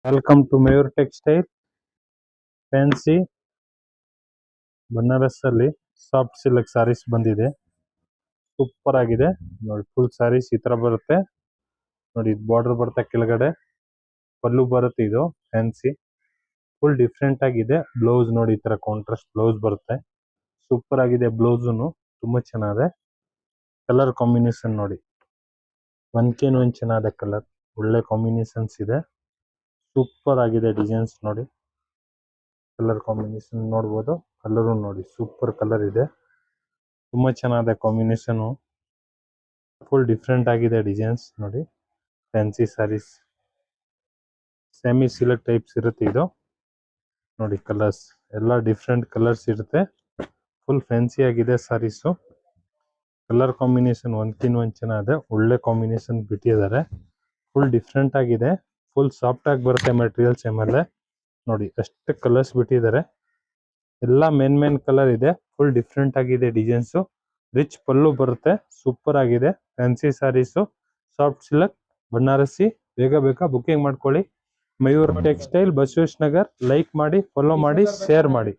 Welcome to Mayur textile. Fancy Banaras ಅಲ್ಲಿ soft silk saris ಬಂದಿದೆ. Super ಆಗಿದೆ ನೋಡಿ. ಫುಲ್ ಸಾರೀಸ್ ಈ ತರ ಬರುತ್ತೆ ನೋಡಿ. ಬಾರ್ಡರ್ ಬರುತ್ತೆ ಕೆಳಗಡೆ, ಪಲ್ಲು ಬರುತ್ತೆ. ಇದು ಫ್ಯಾನ್ಸಿ ಫುಲ್ ಡಿಫ್ರೆಂಟ್ ಆಗಿದೆ. ಬ್ಲೌಸ್ ನೋಡಿ, ಈ ತರ ಕಾಂಟ್ರಾಸ್ಟ್ ಬ್ಲೌಸ್ ಬರುತ್ತೆ. ಸೂಪರ್ ಆಗಿದೆ ಬ್ಲೌಸ್ನು, ತುಂಬಾ ಚೆನ್ನಾಗಿದೆ. ಕಲರ್ ಕಾಂಬಿನೇಷನ್ ನೋಡಿ, ಒಂದ್ಕೇನು ಒಂದ್ ಚೆನ್ನಾಗಿದೆ ಕಲರ್, ಒಳ್ಳೆ ಕಾಂಬಿನೇಷನ್ಸ್ ಇದೆ. ಸೂಪರ್ ಆಗಿದೆ ಡಿಸೈನ್ಸ್ ನೋಡಿ. ಕಲರ್ ಕಾಂಬಿನೇಷನ್ ನೋಡ್ಬೋದು, ಕಲರ್ ನೋಡಿ ಸೂಪರ್ ಕಲರ್ ಇದೆ. ತುಂಬಾ ಚೆನ್ನಾಗಿದೆ ಕಾಂಬಿನೇಷನ್, ಫುಲ್ ಡಿಫ್ರೆಂಟ್ ಆಗಿದೆ ಡಿಸೈನ್ಸ್ ನೋಡಿ. Fancy sarees semi silk types ಇರುತ್ತೆ ಇದು ನೋಡಿ. ಕಲರ್ಸ್ ಎಲ್ಲ ಡಿಫ್ರೆಂಟ್ ಕಲರ್ಸ್ ಇರುತ್ತೆ. ಫುಲ್ ಫ್ಯಾನ್ಸಿ ಆಗಿದೆ ಸಾರೀಸು. ಕಲರ್ ಕಾಂಬಿನೇಷನ್ ಒಂದ್ಕಿನ್ ಒಂದ್ ಚೆನ್ನಾಗಿದೆ, ಒಳ್ಳೆ ಕಾಂಬಿನೇಷನ್ ಬಿಟ್ಟಿದ್ದಾರೆ. ಫುಲ್ ಡಿಫ್ರೆಂಟ್ ಆಗಿದೆ, ಫುಲ್ ಸಾಫ್ಟ್ ಆಗಿ ಬರುತ್ತೆ ಮೆಟೀರಿಯಲ್ಸ್. ಆಮೇಲೆ ನೋಡಿ ಎಷ್ಟು ಕಲರ್ಸ್ ಬಿಟ್ಟಿದ್ದಾರೆ, ಎಲ್ಲ ಮೇನ್ ಕಲರ್ ಇದೆ. ಫುಲ್ ಡಿಫ್ರೆಂಟ್ ಆಗಿದೆ ಡಿಸೈನ್ಸ್. ರಿಚ್ ಪಲ್ಲು ಬರುತ್ತೆ. ಸೂಪರ್ ಆಗಿದೆ ಫ್ಯಾನ್ಸಿ ಸಾರೀಸು, ಸಾಫ್ಟ್ ಸಿಲ್ಕ್ ಬನಾರಸಿ. ಬೇಗ ಬುಕಿಂಗ್ ಮಾಡ್ಕೊಳ್ಳಿ. ಮಯೂರ್ ಟೆಕ್ಸ್ಟೈಲ್, ಬಸವೇಶ್ ನಗರ್. ಲೈಕ್ ಮಾಡಿ, ಫಾಲೋ ಮಾಡಿ, ಶೇರ್ ಮಾಡಿ.